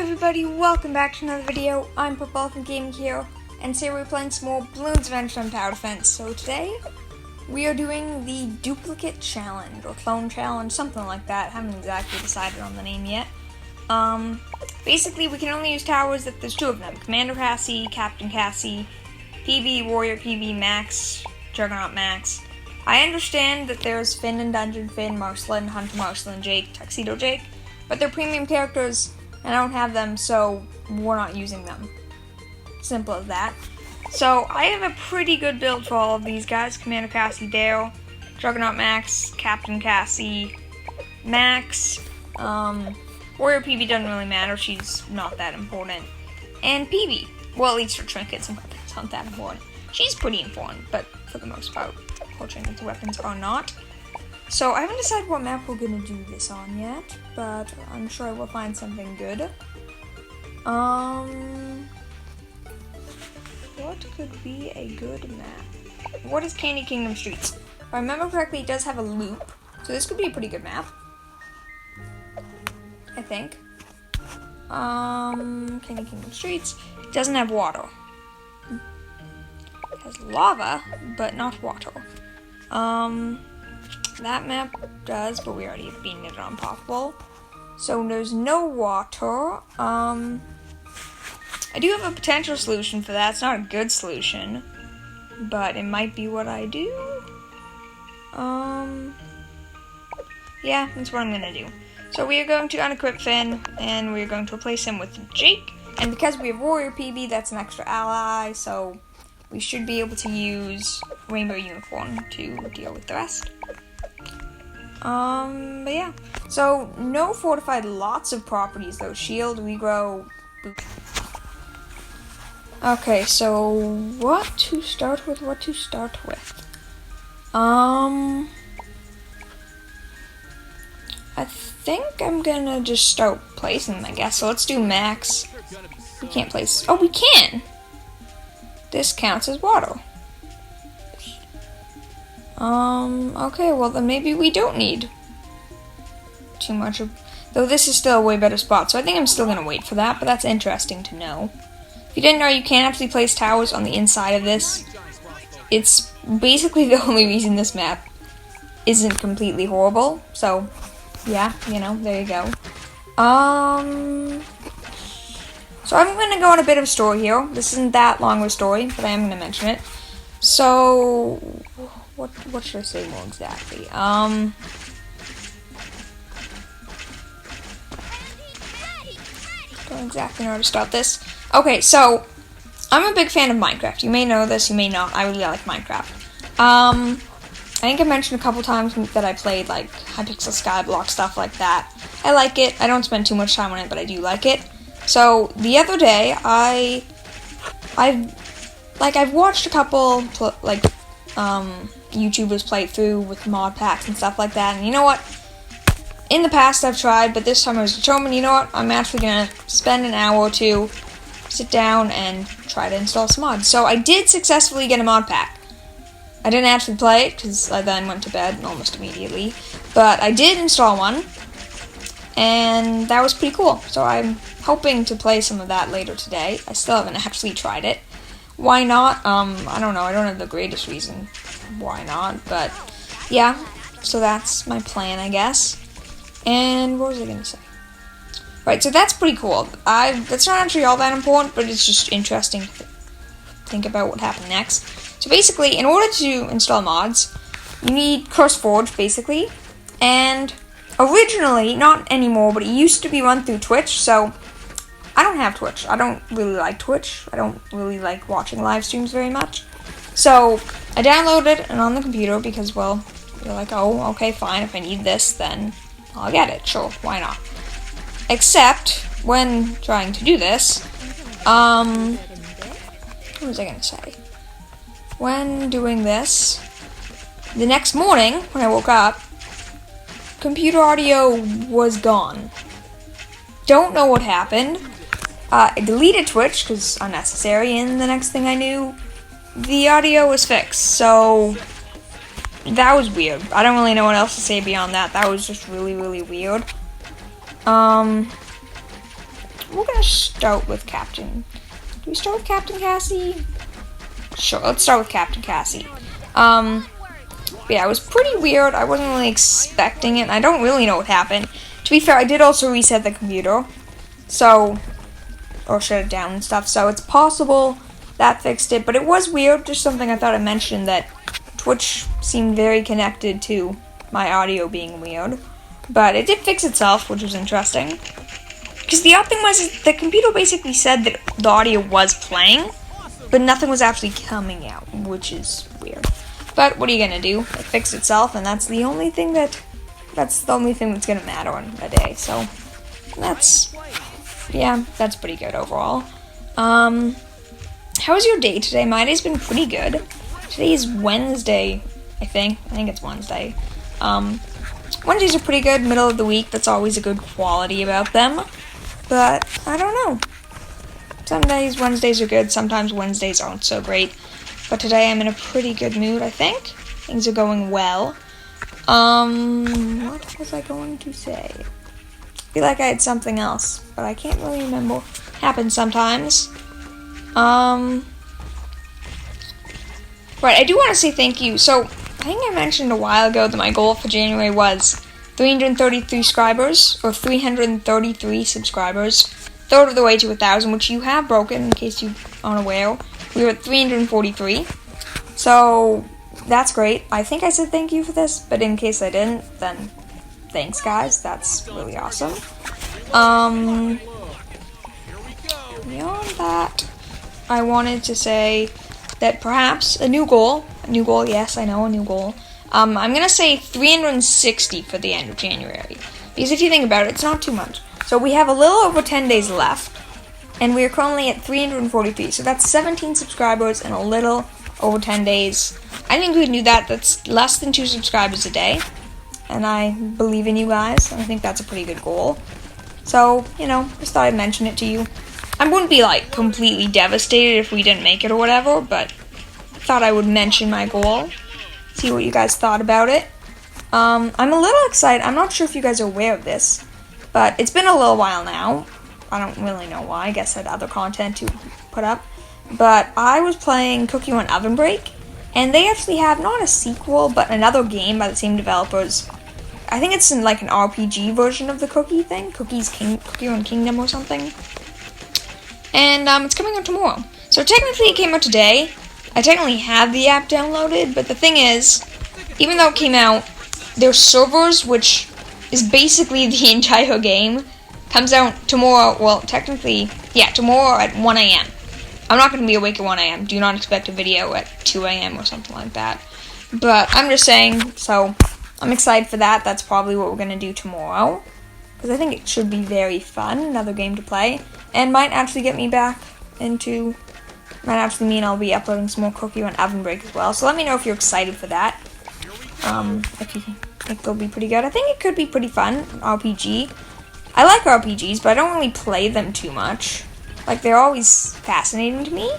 everybody, welcome back to another video. I'm Purple Elephant Gaming here, and today we're playing some more Bloons Adventure on Tower Defense. So today, we are doing the Duplicate Challenge, or Clone Challenge, something like that. Haven't exactly decided on the name yet. Basically, we can only use towers if there's two of them. Commander Cassie, Captain Cassie, PB, Warrior PB, Max, Juggernaut Max. I understand that there's Finn and Dungeon Finn, Marceline, Hunter Marceline, Jake, Tuxedo Jake, but they're premium characters, and I don't have them, so we're not using them. Simple as that. So, I have a pretty good build for all of these guys. Commander Cassie, Dale, Juggernaut Max, Captain Cassie, Max, Warrior PB doesn't really matter, she's not that important. And PB, well, at least her trinkets and weapons aren't that important. She's pretty important, but for the most part, her trinkets and weapons are not. So, I haven't decided what map we're going to do this on yet, but I'm sure I will find something good. What could be a good map? What is Candy Kingdom Streets? If I remember correctly, it does have a loop, so this could be a pretty good map. I think. Candy Kingdom Streets. It doesn't have water. It has lava, but not water. That map does, but we already have beaten it on Popple. So there's no water. I do have a potential solution for that. It's not a good solution, but it might be what I do. Yeah, that's what I'm gonna do. So we are going to unequip Finn, and we are going to replace him with Jake. And because we have Warrior PB, that's an extra ally, so we should be able to use Rainbow Unicorn to deal with the rest. But yeah. So, no fortified, lots of properties though. Shield, regrow, boot. Okay, so what to start with? I think I'm gonna just start placing them, I guess. So let's do Max. We can't place. Oh, we can! This counts as water. Okay, well then maybe we don't need too much of... Though this is still a way better spot, so I think I'm still gonna wait for that, but that's interesting to know. If you didn't know, you can actually place towers on the inside of this. It's basically the only reason this map isn't completely horrible, so yeah, you know, there you go. So I'm gonna go on a bit of a story here. This isn't that long of a story, but I am gonna mention it. So, what should I say more exactly? Don't exactly know how to start this. Okay, so, I'm a big fan of Minecraft. You may know this, you may not. I really like Minecraft. I think I mentioned a couple times that I played, like, Hypixel Skyblock, stuff like that. I like it. I don't spend too much time on it, but I do like it. So, the other day, I've watched a couple, YouTubers play through with mod packs and stuff like that, and you know what? In the past I've tried, but this time I was determined, you know what? I'm actually gonna spend an hour or two, sit down, and try to install some mods. So I did successfully get a mod pack. I didn't actually play it, because I then went to bed almost immediately, but I did install one, and that was pretty cool. So I'm hoping to play some of that later today. I still haven't actually tried it. Why not? I don't know. I don't have the greatest reason why not, but yeah. So that's my plan, I guess. And what was I gonna say? Right, so that's pretty cool. That's not actually all that important, but it's just interesting to think about what happened next. So basically, in order to install mods, you need CurseForge, basically. And originally, not anymore, but it used to be run through Twitch, so I don't have Twitch. I don't really like Twitch. I don't really like watching live streams very much. So, I downloaded it on the computer because, well, you're like, oh, okay, fine. If I need this, then I'll get it. Sure, why not? Except, when trying to do this, what was I gonna say? When doing this, the next morning, when I woke up, computer audio was gone. Don't know what happened. I deleted Twitch, because unnecessary, and the next thing I knew, the audio was fixed, so that was weird. I don't really know what else to say beyond that. That was just really, really weird. we're gonna start with Captain. Do we start with Captain Cassie? Sure, let's start with Captain Cassie. Yeah, it was pretty weird. I wasn't really expecting it, and I don't really know what happened. To be fair, I did also reset the computer, so, or shut it down and stuff, so it's possible that fixed it, but it was weird. Just something I thought I mentioned, that Twitch seemed very connected to my audio being weird, but it did fix itself, which was interesting. Because the odd thing was, the computer basically said that the audio was playing, but nothing was actually coming out, which is weird. But what are you gonna do? It fixed itself, and that's the only thing that's gonna matter in a day. So that's pretty good overall. How was your day today? My day's been pretty good. Today is Wednesday, I think. I think it's Wednesday. Wednesdays are pretty good, middle of the week. That's always a good quality about them. But I don't know. Some days Wednesdays are good, sometimes Wednesdays aren't so great. But today I'm in a pretty good mood, I think. Things are going well. What was I going to say? I feel like I had something else, but I can't really remember. Happens sometimes. Right, I do want to say thank you. So, I think I mentioned a while ago that my goal for January was 333 subscribers, or 333 subscribers. Third of the way to 1,000, which you have broken, in case you aren't aware. We were at 343. So, that's great. I think I said thank you for this, but in case I didn't, then thanks, guys. That's really awesome. Beyond that, I wanted to say that perhaps a new goal, yes, I know, a new goal. I'm going to say 360 for the end of January. Because if you think about it, it's not too much. So we have a little over 10 days left, and we're currently at 343. So that's 17 subscribers in a little over 10 days. I think we can do that. That's less than 2 subscribers a day. And I believe in you guys. I think that's a pretty good goal. So, just thought I'd mention it to you. I wouldn't be, completely devastated if we didn't make it or whatever, but I thought I would mention my goal. See what you guys thought about it. I'm a little excited. I'm not sure if you guys are aware of this, but it's been a little while now. I don't really know why. I guess I had other content to put up. But I was playing Cookie Run Oven Break, and they actually have not a sequel, but another game by the same developers. I think it's in an RPG version of the Cookie thing, Cookie Run Kingdom or something. And it's coming out tomorrow. So technically it came out today. I technically have the app downloaded, but the thing is, even though it came out, their servers, which is basically the entire game, comes out tomorrow. Well, technically, tomorrow at 1 a.m. I'm not going to be awake at 1 a.m. Do not expect a video at 2 a.m. or something like that. But I'm just saying, so I'm excited for that. That's probably what we're going to do tomorrow. Because I think it should be very fun, another game to play. And might actually get me back into, might actually mean I'll be uploading some more Cookie Run Oven Break as well. So let me know if you're excited for that. If you think they'll be pretty good. I think it could be pretty fun, RPG. I like RPGs, but I don't really play them too much. They're always fascinating to me.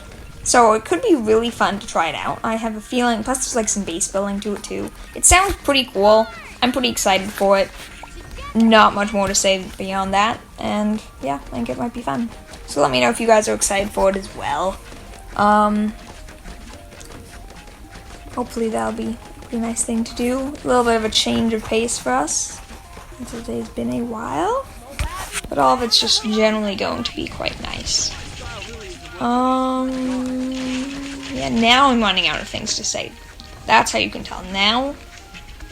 So it could be really fun to try it out. I have a feeling, plus there's some base building to it too. It sounds pretty cool. I'm pretty excited for it. Not much more to say beyond that. And yeah, I think it might be fun. So let me know if you guys are excited for it as well. Hopefully that'll be a pretty nice thing to do. A little bit of a change of pace for us. Today's been a while. But all of it's just generally going to be quite nice. Yeah, now I'm running out of things to say. That's how you can tell. Now,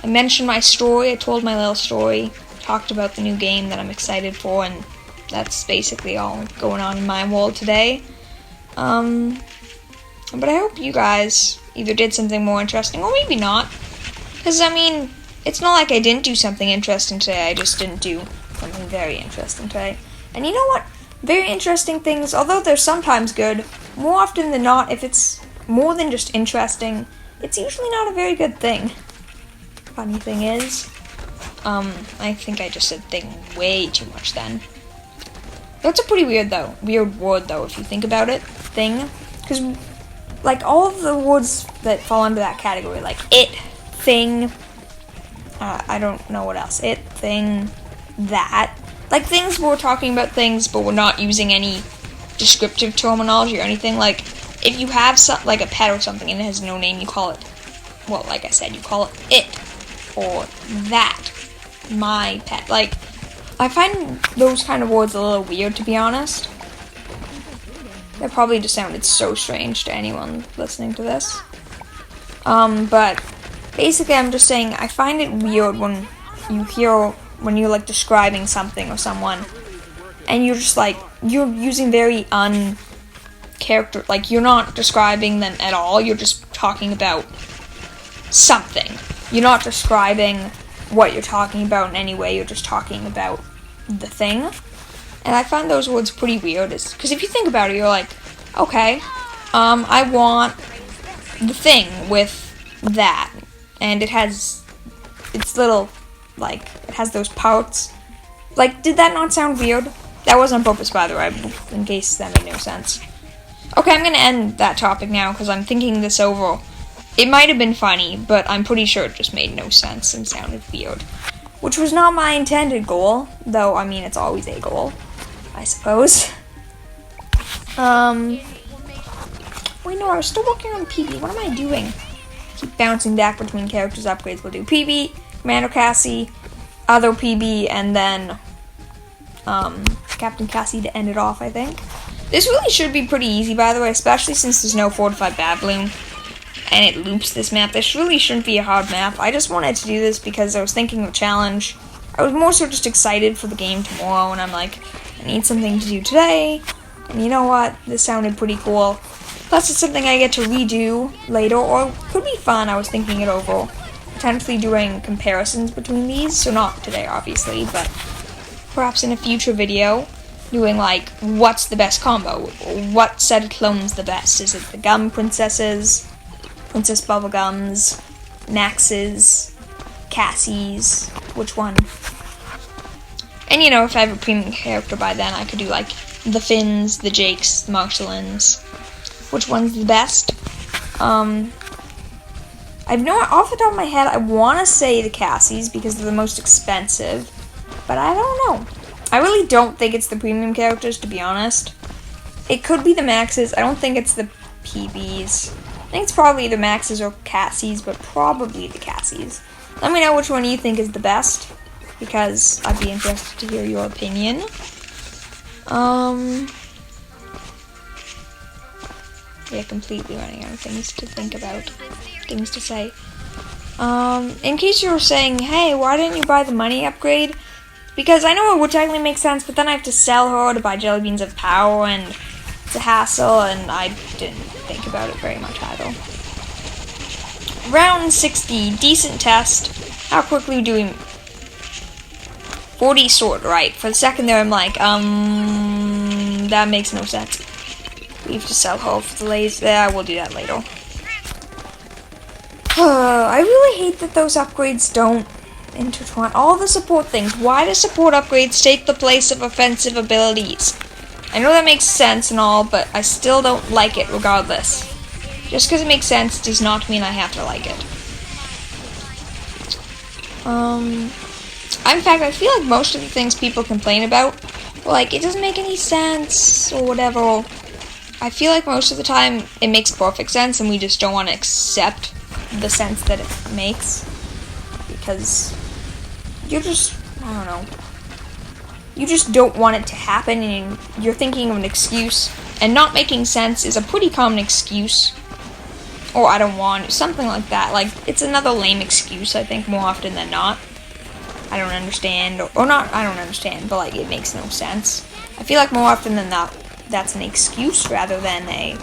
I mentioned my story, I told my little story, talked about the new game that I'm excited for, and that's basically all going on in my world today. But I hope you guys either did something more interesting, or maybe not. Because, it's not like I didn't do something interesting today, I just didn't do something very interesting today. And you know what? Very interesting things, although they're sometimes good, more often than not, if it's more than just interesting, it's usually not a very good thing. Funny thing is, I think I just said thing way too much then. That's a pretty weird word though, if you think about it, thing. Because, all of the words that fall under that category, it, thing, I don't know what else, it, thing, that, like things where we're talking about things, but we're not using any descriptive terminology or anything. Like, if you have like a pet or something and it has no name, you call it, well, like I said, you call it or that, my pet. Like, I find those kind of words a little weird, to be honest. That probably just sounded so strange to anyone listening to this. But basically I'm just saying I find it weird when you're like describing something or someone and you're just like, you're using very like you're not describing them at all, you're just talking about something. You're not describing what you're talking about in any way, you're just talking about the thing. And I find those words pretty weird, because if you think about it, you're like, okay, I want the thing with that, and it has its little, like, it has those parts. Like, did that not sound weird? That wasn't on purpose, by the way, in case that made no sense. Okay, I'm gonna end that topic now, because I'm thinking this over. It might have been funny, but I'm pretty sure it just made no sense and sounded weird. Which was not my intended goal, though, I mean, it's always a goal, I suppose. Wait, no, I was still working on PB. What am I doing? Keep bouncing back between characters upgrades. We'll do PB, Commander Cassie, other PB, and then, Captain Cassie to end it off, I think. This really should be pretty easy, by the way, especially since there's no fortified bad balloon, and it loops this map. This really shouldn't be a hard map. I just wanted to do this because I was thinking of a challenge. I was more so just excited for the game tomorrow, and I'm like, I need something to do today, and you know what? This sounded pretty cool. Plus, it's something I get to redo later, or could be fun. I was thinking it over, potentially doing comparisons between these, so not today, obviously, but perhaps in a future video, doing like, what's the best combo? What set of clones the best? Is it the Gum Princesses, Princess Bubblegums, Maxes, Cassies, which one? And you know, if I have a premium character by then, I could do like the Finns, the Jakes, the Marshallins. Which one's the best? I've no, off the top of my head, I want to say the Cassies because they're the most expensive, but I don't know. I really don't think it's the premium characters, to be honest. It could be the Maxes. I don't think it's the PBs. I think it's probably either Maxes or Cassies, but probably the Cassies. Let me know which one you think is the best, because I'd be interested to hear your opinion. Yeah, completely running out of things to think about, things to say. In case you were saying, hey, why didn't you buy the money upgrade? Because I know it would technically make sense, but then I have to sell her to buy Jelly Beans of Power, and it's a hassle, and I didn't think about it very much either. Round 60, decent test. How quickly do we... 40 sword, right. For a second there, I'm like, that makes no sense. We have to sell her for the lays there. We'll do that later. I really hate that those upgrades don't intertwine. All the support things. Why do support upgrades take the place of offensive abilities? I know that makes sense and all, but I still don't like it regardless. Just because it makes sense does not mean I have to like it. In fact, I feel like most of the things people complain about, like, it doesn't make any sense, or whatever. I feel like most of the time it makes perfect sense and we just don't want to accept the sense that it makes. Because you're just, I don't know. You just don't want it to happen and you're thinking of an excuse. And not making sense is a pretty common excuse. Or I don't want, something like that. Like, it's another lame excuse, I think, more often than not. I don't understand, or not, I don't understand, but like, it makes no sense. I feel like more often than not, that's an excuse rather than a,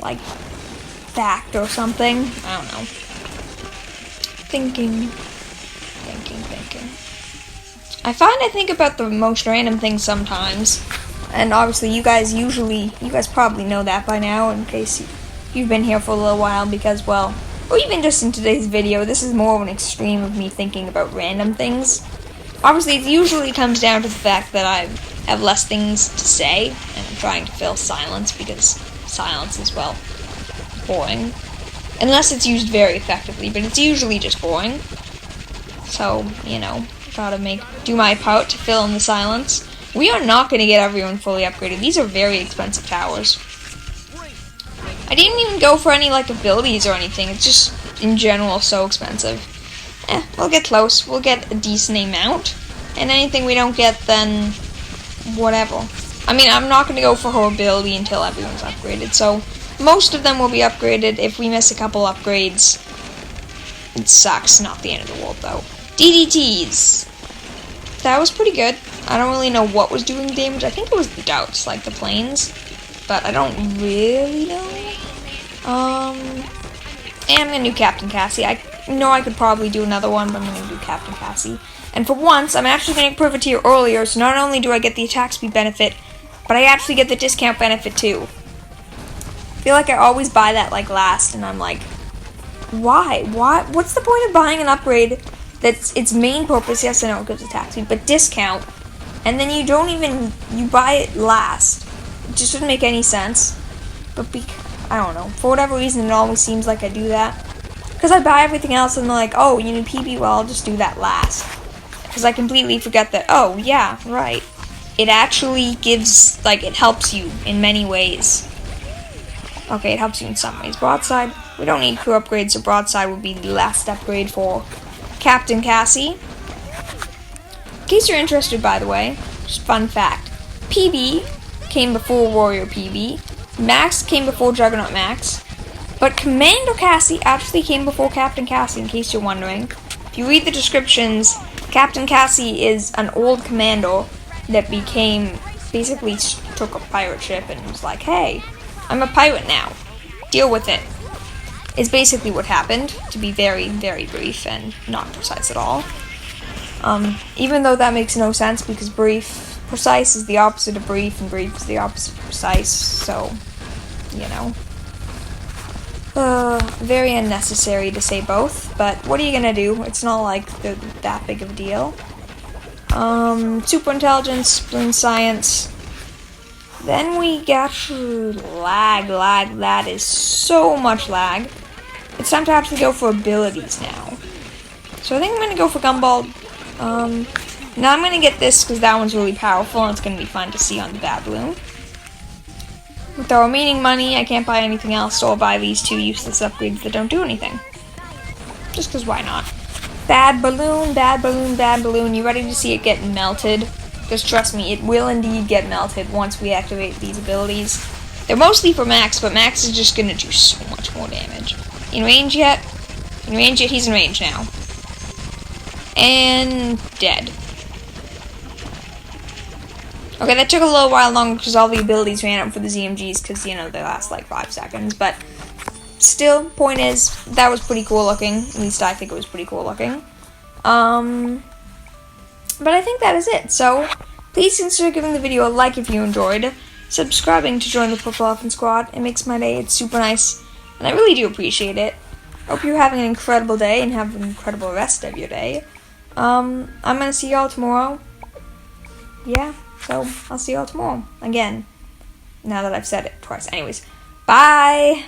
like, fact or something. I don't know. Thinking. I think about the most random things sometimes, and obviously you guys probably know that by now, in case you've been here for a little while, because, well, or even just in today's video, this is more of an extreme of me thinking about random things. Obviously, it usually comes down to the fact that I have less things to say, and I'm trying to fill silence, because silence is, well, boring. Unless it's used very effectively, but it's usually just boring. So, you know, Gotta do my part to fill in the silence. We are not going to get everyone fully upgraded. These are very expensive towers. I didn't even go for any, like, abilities or anything. It's just, in general, so expensive. We'll get close. We'll get a decent amount. And anything we don't get, then whatever. I mean, I'm not going to go for her ability until everyone's upgraded. So, most of them will be upgraded. If we miss a couple upgrades, it sucks. Not the end of the world, though. DDTs. That was pretty good. I don't really know what was doing damage. I think it was the doubts, like the planes. But I don't really know. And I'm going to do Captain Cassie. I know I could probably do another one, but I'm going to do Captain Cassie. And for once, I'm actually going to privateer earlier, so not only do I get the attack speed benefit, but I actually get the discount benefit too. I feel like I always buy that like last, and I'm like, why? What's the point of buying an upgrade that's its main purpose? Yes, I know it gives attack speed, but discount, and then you buy it last. It just doesn't make any sense. But I don't know. For whatever reason, it always seems like I do that. Because I buy everything else and they're like, oh, you need PB? Well, I'll just do that last. Because I completely forget that, oh, yeah, right. It actually gives, like, it helps you in many ways. Okay, it helps you in some ways. Broadside, we don't need crew upgrades, so broadside would be the last upgrade for Captain Cassie. In case you're interested, by the way, just fun fact. PB came before Warrior PB. Max came before Juggernaut Max. But Commander Cassie actually came before Captain Cassie, in case you're wondering. If you read the descriptions, Captain Cassie is an old commander that basically took a pirate ship and was like, hey, I'm a pirate now. Deal with it. Is basically what happened, to be very, very brief and not precise at all. Even though that makes no sense, because precise is the opposite of brief, and brief is the opposite of precise, so, you know. Very unnecessary to say both, but what are you gonna do? It's not like they're that big of a deal. Super intelligence, Bloons science. Then we got lag. That is so much lag. It's time to actually go for abilities now. So I think I'm gonna go for Gumball. Now I'm gonna get this because that one's really powerful and it's gonna be fun to see on the Bad Balloon. With the remaining money, I can't buy anything else, so I'll buy these two useless upgrades that don't do anything. Just because why not? Bad balloon. You ready to see it get melted? Because trust me, it will indeed get melted once we activate these abilities. They're mostly for Max, but Max is just going to do so much more damage. In range yet? He's in range now. And dead. Okay, that took a little while longer because all the abilities ran out for the ZMGs because, you know, they last like 5 seconds. But still, point is, that was pretty cool looking. At least I think it was pretty cool looking. But I think that is it. So, please consider giving the video a like if you enjoyed. Subscribing to join the Purple Elephant Squad. It makes my day. It's super nice. And I really do appreciate it. Hope you're having an incredible day and have an incredible rest of your day. I'm going to see y'all tomorrow. Yeah. So, I'll see y'all tomorrow. Again. Now that I've said it twice. Anyways. Bye!